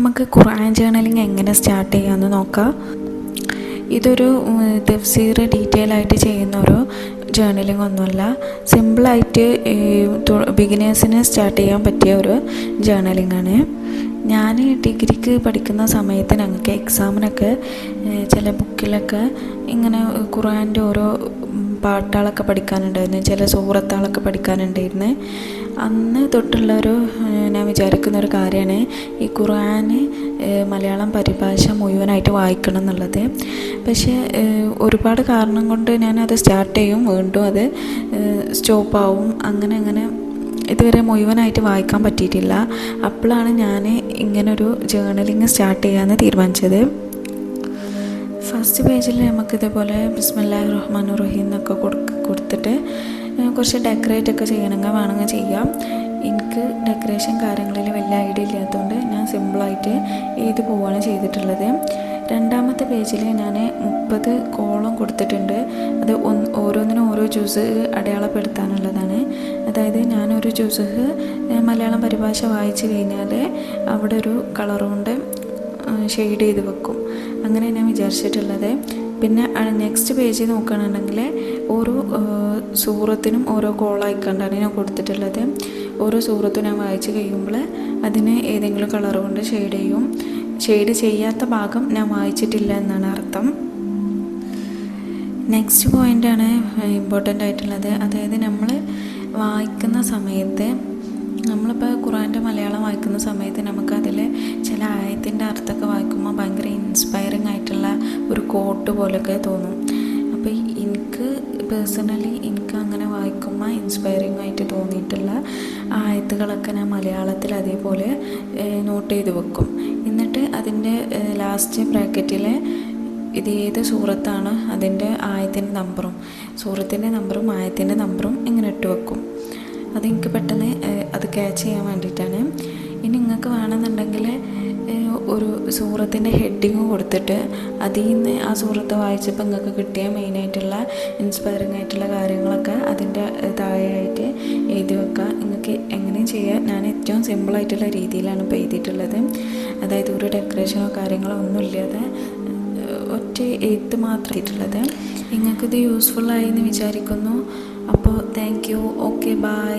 നമുക്ക് ഖുർആൻ ജേർണലിങ് എങ്ങനെ സ്റ്റാർട്ട് ചെയ്യാമെന്ന് നോക്കാം. ഇതൊരു തഫ്സീർ ഡീറ്റെയിൽ ആയിട്ട് ചെയ്യുന്ന ഒരു ജേർണലിംഗ് ഒന്നുമല്ല. സിമ്പിളായിട്ട് ബിഗിനേഴ്സിന് സ്റ്റാർട്ട് ചെയ്യാൻ പറ്റിയ ഒരു ജേർണലിംഗ് ആണ്. ഞാൻ ഡിഗ്രിക്ക് പഠിക്കുന്ന സമയത്ത് ഞങ്ങൾക്ക് എക്സാമിനൊക്കെ ചില ബുക്കിലൊക്കെ ഇങ്ങനെ ഖുർആൻ്റെ ഓരോ പാട്ടുകളൊക്കെ പഠിക്കാനുണ്ടായിരുന്നു, ചില സൂറത്തുകളൊക്കെ പഠിക്കാനുണ്ടായിരുന്നു. അന്ന് തൊട്ടുള്ളൊരു ഞാൻ വിചാരിക്കുന്നൊരു കാര്യമാണ് ഈ ഖുർആൻ മലയാളം പരിഭാഷ മുഴുവനായിട്ട് വായിക്കണം എന്നുള്ളത്. പക്ഷേ ഒരുപാട് കാരണം കൊണ്ട് ഞാനത് സ്റ്റാർട്ട് ചെയ്യും, വീണ്ടും അത് സ്റ്റോപ്പാവും, അങ്ങനെ ഇതുവരെ മുഴുവനായിട്ട് വായിക്കാൻ പറ്റിയിട്ടില്ല. അപ്പോഴാണ് ഞാൻ ഇങ്ങനൊരു ജേർണലിങ് സ്റ്റാർട്ട് ചെയ്യാമെന്ന് തീരുമാനിച്ചത്. ഫസ്റ്റ് പേജിൽ നമുക്കിതേപോലെ ബിസ്മില്ലാഹിർ റഹ്മാനിർ റഹീം എന്നൊക്കെ കൊടുത്തിട്ട് കുറച്ച് ഡെക്കറേറ്റ് ഒക്കെ ചെയ്യണമെങ്കിൽ വേണമെങ്കിൽ ചെയ്യാം. എനിക്ക് ഡെക്കറേഷൻ കാര്യങ്ങളിൽ വലിയ ഐഡിയ ഇല്ലാത്തതുകൊണ്ട് ഞാൻ സിമ്പിളായിട്ട് എഴുതി പോവുകയാണ് ചെയ്തിട്ടുള്ളത്. രണ്ടാമത്തെ പേജിൽ ഞാൻ 30 കോളം കൊടുത്തിട്ടുണ്ട്. അത് ഓരോന്നിനും ഓരോ ജ്യൂസ് അടയാളപ്പെടുത്താനുള്ളതാണ്. അതായത് ഞാനൊരു ജ്യൂസ് മലയാളം പരിഭാഷ വായിച്ചു കഴിഞ്ഞാൽ അവിടെ ഒരു കളർ കൊണ്ട് ഷെയ്ഡ് ചെയ്ത് വെക്കും. അങ്ങനെ ഞാൻ വിചാരിച്ചിട്ടുള്ളത്. പിന്നെ നെക്സ്റ്റ് പേജ് നോക്കുകയാണെന്നുണ്ടെങ്കിൽ ഓരോ സൂറത്തിനും ഓരോ കോളായിക്കൊണ്ടാണ് ഞാൻ കൊടുത്തിട്ടുള്ളത്. ഓരോ സൂറത്തും ഞാൻ വായിച്ച് കഴിയുമ്പോൾ അതിന് ഏതെങ്കിലും കളർ കൊണ്ട് ഷെയ്ഡ് ചെയ്യും. ഷെയ്ഡ് ചെയ്യാത്ത ഭാഗം ഞാൻ വായിച്ചിട്ടില്ല എന്നാണ് അർത്ഥം. നെക്സ്റ്റ് പോയിൻ്റാണ് ഇമ്പോർട്ടൻ്റ് ആയിട്ടുള്ളത്. അതായത് നമ്മൾ വായിക്കുന്ന സമയത്ത്, നമ്മളിപ്പോൾ ഖുർആൻ്റെ മലയാളം വായിക്കുന്ന സമയത്ത് നമുക്കതിൽ ചില ആയത്തിൻ്റെ അർത്ഥമൊക്കെ വായിക്കുമ്പോൾ ഭയങ്കര ഇൻസ്പയറിങ് ആയിട്ടുള്ള ഒരു കോട്ട് പോലെയൊക്കെ തോന്നും. അപ്പോൾ എനിക്ക് പേഴ്സണലി അങ്ങനെ വായിക്കുമ്പോൾ ഇൻസ്പയറിങ് ആയിട്ട് തോന്നിയിട്ടുള്ള ആയത്തുകളൊക്കെ ഞാൻ മലയാളത്തിൽ അതേപോലെ നോട്ട് ചെയ്ത് വെക്കും. എന്നിട്ട് അതിൻ്റെ ലാസ്റ്റ് ബ്രാക്കറ്റിൽ ഇത് ഏത് സൂറത്താണ് അതിൻ്റെ ആയത്തിൻ്റെ നമ്പറും, സൂറത്തിൻ്റെ നമ്പറും ആയത്തിൻ്റെ നമ്പറും ഇങ്ങനെ ഇട്ട് വെക്കും. അതെനിക്ക് പെട്ടെന്ന് അത് ക്യാച്ച് ചെയ്യാൻ വേണ്ടിയിട്ടാണ്. ഇനി നിങ്ങൾക്ക് വേണമെന്നുണ്ടെങ്കിൽ ഒരു സൂറത്തിൻ്റെ ഹെഡിങ് കൊടുത്തിട്ട് അതിൽ നിന്ന് ആ സൂറത്ത് വായിച്ചപ്പോൾ നിങ്ങൾക്ക് കിട്ടിയ മെയിനായിട്ടുള്ള ഇൻസ്പയറിങ് ആയിട്ടുള്ള കാര്യങ്ങളൊക്കെ അതിൻ്റെ താഴെയായിട്ട് എഴുതി വെക്കുക. നിങ്ങൾക്ക് എങ്ങനെയും ചെയ്യാം. ഞാൻ ഏറ്റവും സിമ്പിളായിട്ടുള്ള രീതിയിലാണ് ഇപ്പോൾ എഴുതിയിട്ടുള്ളത്. അതായത് ഒരു ഡെക്കറേഷനോ കാര്യങ്ങളോ ഒന്നുമില്ലാതെ ഒറ്റ എഴുത്ത് മാത്രം എഴുതിയിട്ടുള്ളത്. നിങ്ങൾക്കിത് യൂസ്ഫുള്ളായി എന്ന് വിചാരിക്കുന്നു. അപ്പോൾ താങ്ക് യു. Okay, by.